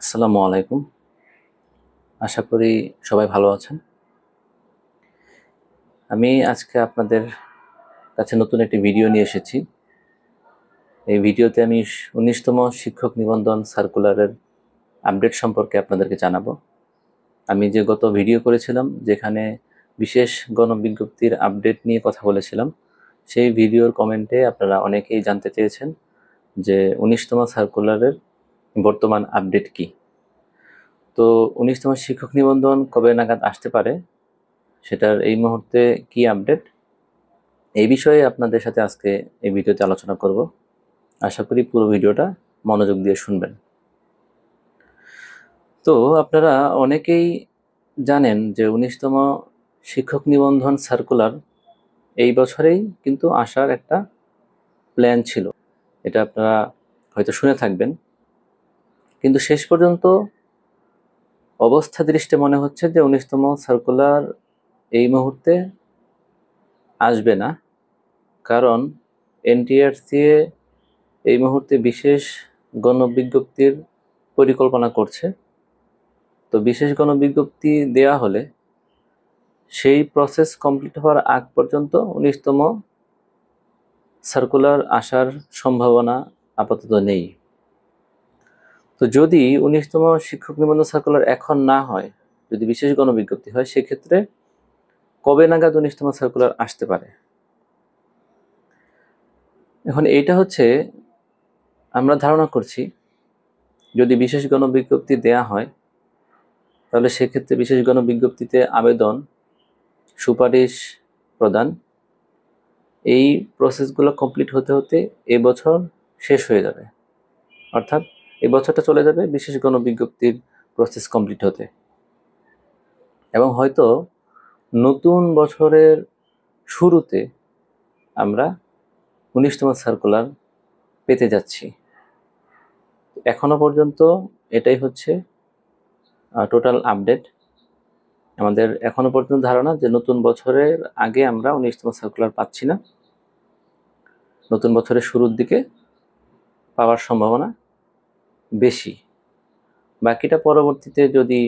আসসালামু আলাইকুম। আশা করি সবাই ভালো আছেন। আমি আজকে আপনাদের কাছে নতুন একটি ভিডিও নিয়ে এসেছি। এই ভিডিওতে আমি 19তম শিক্ষক নিবন্ধন সার্কুলারের আপডেট সম্পর্কে আপনাদেরকে জানাবো। আমি যে গত ভিডিও করেছিলাম যেখানে বিশেষ গণবিজ্ঞপ্তির আপডেট নিয়ে কথা বলেছিলাম, সেই ভিডিওর কমেন্টে আপনারা অনেকেই জানতে চেয়েছেন যে 19তম সার্কুলারের বর্তমান আপডেট কি। তো 19তম শিক্ষক নিবন্ধন কবে নাগাদ আসতে পারে, সেটার এই মুহূর্তে কি আপডেট, এই বিষয়ে আপনাদের সাথে আজকে এই ভিডিওতে আলোচনা করব। আশা করি পুরো ভিডিওটা মনোযোগ দিয়ে শুনবেন। তো আপনারা অনেকেই জানেন যে 19তম শিক্ষক নিবন্ধন সার্কুলার এই বছরেই কিন্তু আসার একটা প্ল্যান ছিল, এটা আপনারা হয়তো শুনে থাকবেন। কিন্তু শেষ পর্যন্ত অবস্থা দৃষ্টে মনে হচ্ছে যে 19তম সার্কুলার এই মুহূর্তে আসবে না, কারণ এনটিআরসি এই মুহূর্তে বিশেষ গণবিজ্ঞপ্তির পরিকল্পনা করছে। তো বিশেষ গণবিজ্ঞপ্তি দেয়া হলে সেই প্রসেস কমপ্লিট হওয়ার আগ পর্যন্ত 19তম সার্কুলার আসার সম্ভাবনা আপাতত নেই। তো যদি 19তম শিক্ষক নিবন্ধন সার্কুলার এখন না হয়, যদি বিশেষ গণবিজ্ঞপ্তি হয়, সেক্ষেত্রে কবে নাগাদ 19তম সার্কুলার আসতে পারে? এখন এইটা হচ্ছে, আমরা ধারণা করছি যদি বিশেষ গণবিজ্ঞপ্তি দেয়া হয় তাহলে সেক্ষেত্রে বিশেষ গণবিজ্ঞপ্তিতে আবেদন, সুপারিশ প্রদান, এই প্রসেসগুলো কমপ্লিট হতে হতে এবছর শেষ হয়ে যাবে। অর্থাৎ এই বছরটা চলে যাবে বিশেষ গণবিজ্ঞপ্তির প্রসেস কমপ্লিট হতে, এবং হয়তো নতুন বছরের শুরুতে আমরা 19তম সার্কুলার পেতে যাচ্ছি। এখনো পর্যন্ত এটাই হচ্ছে টোটাল আপডেট। আমাদের এখনো পর্যন্ত ধারণা যে নতুন বছরের আগে আমরা 19তম সার্কুলার পাচ্ছি না, নতুন বছরের শুরুর দিকে পাওয়ার সম্ভাবনা বেশি। বাকিটা পরবর্তীতে যদি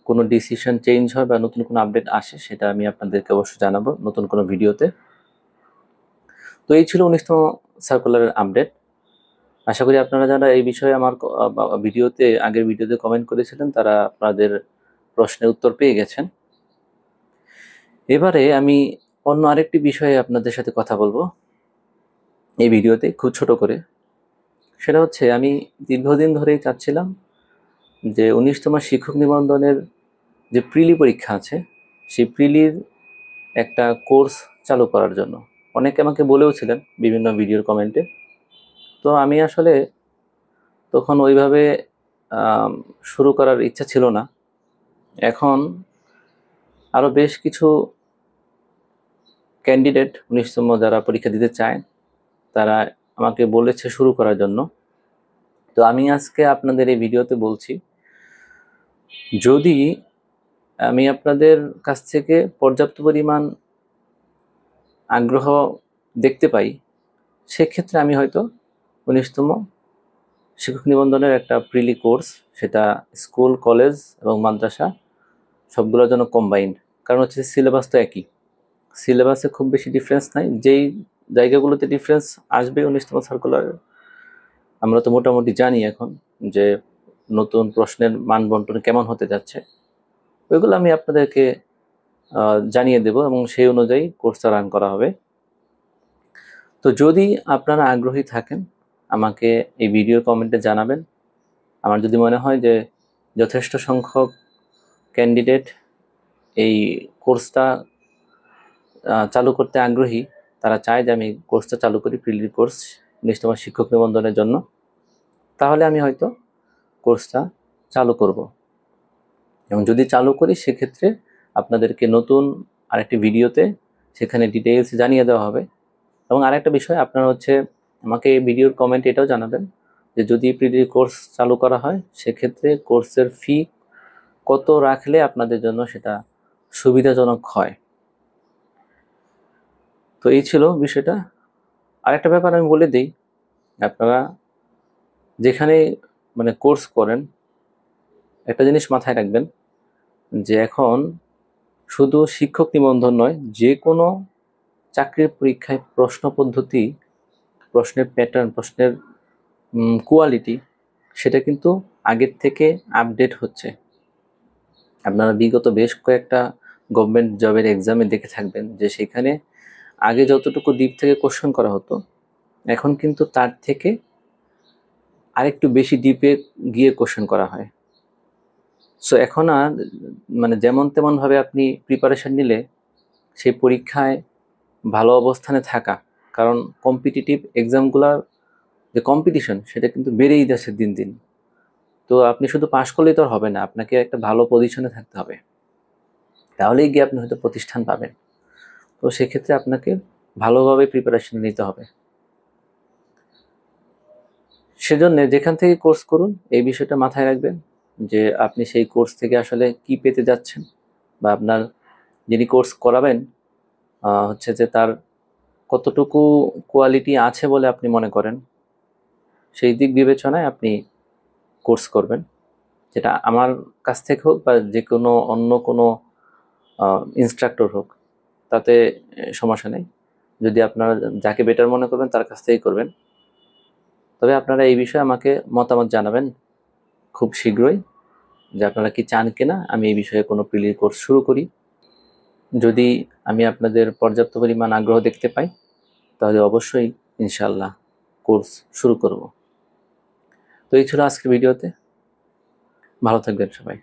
কোনো ডিসিশন চেঞ্জ হয় বা নতুন কোনো আপডেট আসে, সেটা আমি আপনাদেরকে অবশ্যই জানাবো নতুন কোনো ভিডিওতে। তো এই ছিল 19তম সার্কুলারের আপডেট। আশা করি আপনারা যারা এই বিষয়ে আমার ভিডিওতে, আগের ভিডিওতে কমেন্ট করেছিলেন, তারা আপনাদের প্রশ্নের উত্তর পেয়ে গেছেন। এবারে আমি অন্য আরেকটি বিষয়ে আপনাদের সাথে কথা বলবো এই ভিডিওতে, খুব ছোট করে। সেটা হচ্ছে, আমি দীর্ঘদিন ধরেই চাচ্ছিলাম যে 19তম শিক্ষক নিবন্ধনের যে প্রিলি পরীক্ষা আছে, সেই প্রিলির একটা কোর্স চালু করার জন্য। অনেকে আমাকে বলেওছিলেন বিভিন্ন ভিডিওর কমেন্টে। তো আমি আসলে তখন ওইভাবে শুরু করার ইচ্ছা ছিল না। এখন আরও বেশ কিছু ক্যান্ডিডেট 19তম যারা পরীক্ষা দিতে চায়, তারা আমাকে বলেছে শুরু করার জন্য। তো আমি আজকে আপনাদের এই ভিডিওতে বলছি, যদি আমি আপনাদের কাছ থেকে পর্যাপ্ত পরিমাণ আগ্রহ দেখতে পাই, সেক্ষেত্রে আমি হয়তো 19তম শিক্ষক নিবন্ধনের একটা প্রিলি কোর্স, সেটা স্কুল, কলেজ এবং মাদ্রাসা সবগুলোর জন্য কম্বাইন্ড। কারণ হচ্ছে সিলেবাস তো একই, সিলেবাসে খুব বেশি ডিফারেন্স নাই। যেই জায়গাগুলোতে ডিফারেন্স আসবে 19তম সার্কুলারে, আমরা তো মোটামুটি জানি এখন যে নতুন প্রশ্নের মান বন্টন কেমন হতে যাচ্ছে, ওইগুলো আমি আপনাদেরকে জানিয়ে দেব এবং সেই অনুযায়ী কোর্সটা রান করা হবে। তো যদি আপনারা আগ্রহী থাকেন, আমাকে এই ভিডিও কমেন্টে জানাবেন। আমার যদি মনে হয় যে যথেষ্ট সংখ্যক ক্যান্ডিডেট এই কোর্সটা চালু করতে আগ্রহী, তারা চায় যে আমি কোর্সটা চালু করি, প্রিলি কোর্স 19তম শিক্ষক নিবন্ধনের জন্য, তাহলে আমি হয়তো কোর্সটা চালু করব। এবং যদি চালু করি, সেক্ষেত্রে আপনাদেরকে নতুন আরেকটি ভিডিওতে সেখানে ডিটেইলস জানিয়ে দেওয়া হবে। এবং আরেকটা বিষয়, আপনারা হচ্ছে আমাকে এই ভিডিওর কমেন্টে এটাও জানাবেন যে যদি প্রিলি কোর্স চালু করা হয়, সেক্ষেত্রে কোর্সের ফি কত রাখলে আপনাদের জন্য সেটা সুবিধাজনক হয়। তো এই ছিল বিষয়টা। আরেকটা ব্যাপার আমি বলে দিই, আপনারা যেখানে কোর্স করেন, একটা জিনিস মাথায় রাখবেন যে এখন শুধু শিক্ষক নিবন্ধন নয়, যে কোনো চাকরির পরীক্ষায় প্রশ্ন পদ্ধতি, প্রশ্নের প্যাটার্ন, প্রশ্নের কোয়ালিটি সেটা কিন্তু আগের থেকে আপডেট হচ্ছে। আপনারা বিগত বেশ কয়েকটা গভর্নমেন্ট জবের এক্সামে দেখে থাকবেন যে সেখানে আগে যতটুকু ডিপ থেকে কোশ্চেন করা হতো, এখন কিন্তু তার থেকে আরেকটু বেশি ডিপে গিয়ে কোশ্চেন করা হয়। সো এখন আর মানে যেমন তেমনভাবে আপনি প্রিপারেশন নিলে সেই পরীক্ষায় ভালো অবস্থানে থাকা, কারণ কম্পিটিটিভ এক্সামগুলোর যে কম্পিটিশন সেটা কিন্তু বেড়েই যাচ্ছে দিন দিন। তো আপনি শুধু পাশ করলেই তো আর হবে না, আপনাকে একটা ভালো পজিশনে থাকতে হবে, তাহলেই গিয়ে আপনি হয়তো প্রতিষ্ঠান পাবেন। তো সেক্ষেত্রে আপনাকে ভালোভাবে প্রিপারেশন নিতে হবে। সেজন্য যেখান থেকে কোর্স করুন এই বিষয়টা মাথায় রাখবেন যে আপনি সেই কোর্স থেকে আসলে কি পেতে যাচ্ছেন, বা আপনার যিনি কোর্স করাবেন হচ্ছে যে তার কতটুকু কোয়ালিটি আছে বলে আপনি মনে করেন, সেই দিক বিবেচনায় আপনি কোর্স করবেন। যেটা আমার কাছ থেকে হোক বা যে কোনো অন্য কোনো ইনস্ট্রাক্টর হোক, তাতে সমস্যা নেই। যদি আপনারা যাকে বেটার মনে করবেন তার কাছ থেকেই করবেন। তবে আপনারা এই বিষয়ে আমাকে মতামত জানাবেন খুব শীঘ্রই, যে আপনারা কি চান কিনা আমি এই বিষয়ে কোনো প্রিলি কোর্স শুরু করি। যদি আমি আপনাদের পর্যাপ্ত পরিমাণ আগ্রহ দেখতে পাই তাহলে অবশ্যই ইনশাল্লাহ কোর্স শুরু করব। তো এই ছিল আজকের ভিডিওতে। ভালো থাকবেন সবাই।